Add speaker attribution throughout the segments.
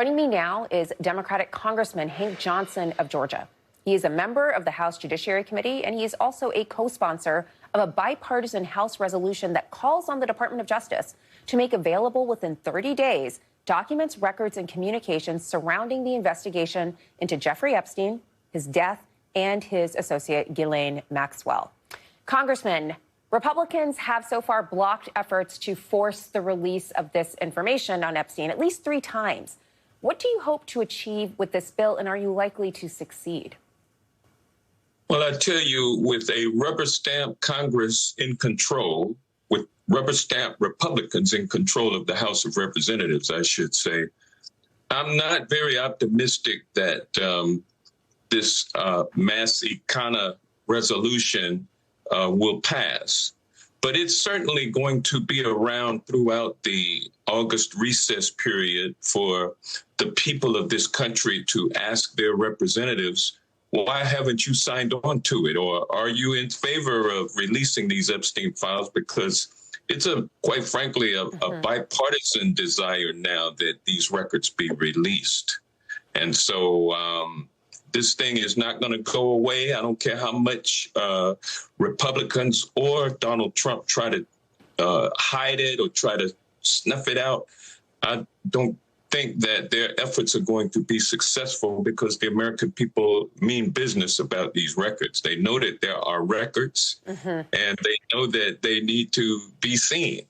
Speaker 1: Joining me now is Democratic Congressman Hank Johnson of Georgia. He is a member of the House Judiciary Committee, and he is also a co-sponsor of a bipartisan House resolution that calls on the Department of Justice to make available within 30 days documents, records, and communications surrounding the investigation into Jeffrey Epstein, his death, and his associate Ghislaine Maxwell. Congressman, Republicans have so far blocked efforts to force the release of this information on Epstein at least 3 times. What do you hope to achieve with this bill, and are you likely to succeed?
Speaker 2: Well, I tell you, with a rubber stamp Congress in control, with rubber stamp Republicans in control of the House of Representatives, I should say, I'm not very optimistic that this mass ecana resolution will pass. But it's certainly going to be around throughout the August recess period for the people of this country to ask their representatives, why haven't you signed on to it? Or are you in favor of releasing these Epstein files? Because it's quite frankly, a bipartisan desire now that these records be released. And so this thing is not going to go away. I don't care how much Republicans or Donald Trump try to hide it or try to snuff it out. I don't think that their efforts are going to be successful because the American people mean business about these records. They know that there are records and they know that they need to be seen.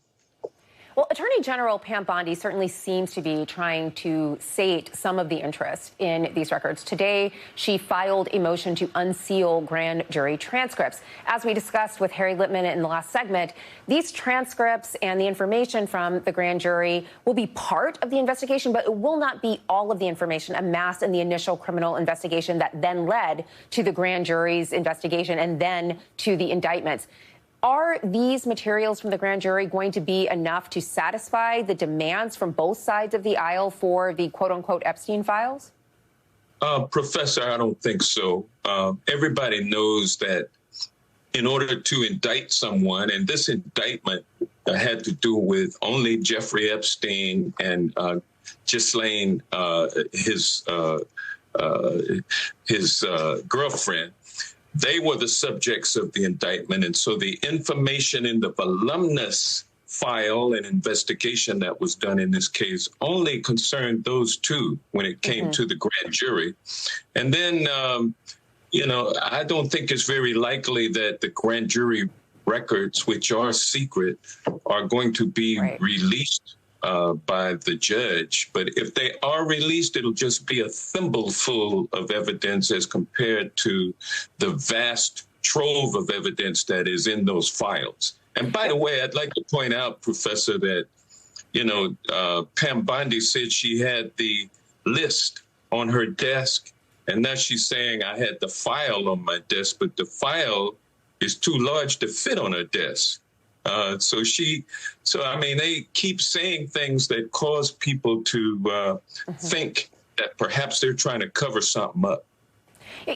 Speaker 1: Well, Attorney General Pam Bondi certainly seems to be trying to sate some of the interest in these records. Today, she filed a motion to unseal grand jury transcripts. As we discussed with Harry Littman in the last segment, these transcripts and the information from the grand jury will be part of the investigation, but it will not be all of the information amassed in the initial criminal investigation that then led to the grand jury's investigation and then to the indictments. Are these materials from the grand jury going to be enough to satisfy the demands from both sides of the aisle for the quote-unquote Epstein files?
Speaker 2: Professor, I don't think so. Everybody knows that in order to indict someone, and this indictment had to do with only Jeffrey Epstein and Ghislaine, his girlfriend. They were the subjects of the indictment, and so the information in the voluminous file and investigation that was done in this case only concerned those two when it came to the grand jury. And then, I don't think it's very likely that the grand jury records, which are secret, are going to be released by the judge. But if they are released, it'll just be a thimbleful of evidence as compared to the vast trove of evidence that is in those files. And by the way, I'd like to point out, Professor, that, Pam Bondi said she had the list on her desk, and now she's saying I had the file on my desk, but the file is too large to fit on her desk. They keep saying things that cause people to think that perhaps they're trying to cover something up.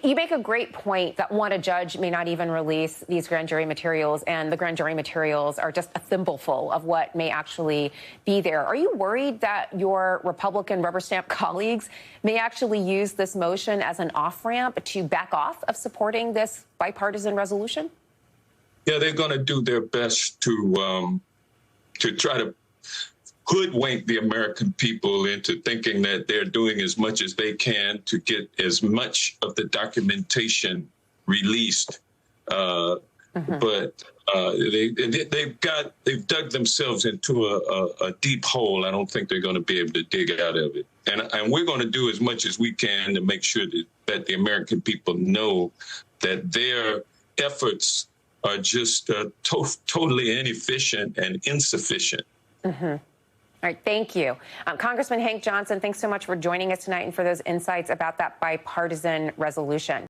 Speaker 1: You make a great point that, one, a judge may not even release these grand jury materials, and the grand jury materials are just a thimbleful of what may actually be there. Are you worried that your Republican rubber stamp colleagues may actually use this motion as an off-ramp to back off of supporting this bipartisan resolution?
Speaker 2: Yeah, they're going to do their best to try to hoodwink the American people into thinking that they're doing as much as they can to get as much of the documentation released. But they've dug themselves into a deep hole. I don't think they're going to be able to dig out of it. And we're going to do as much as we can to make sure that the American people know that their efforts are just totally inefficient and insufficient.
Speaker 1: All right, thank you. Congressman Hank Johnson, thanks so much for joining us tonight and for those insights about that bipartisan resolution.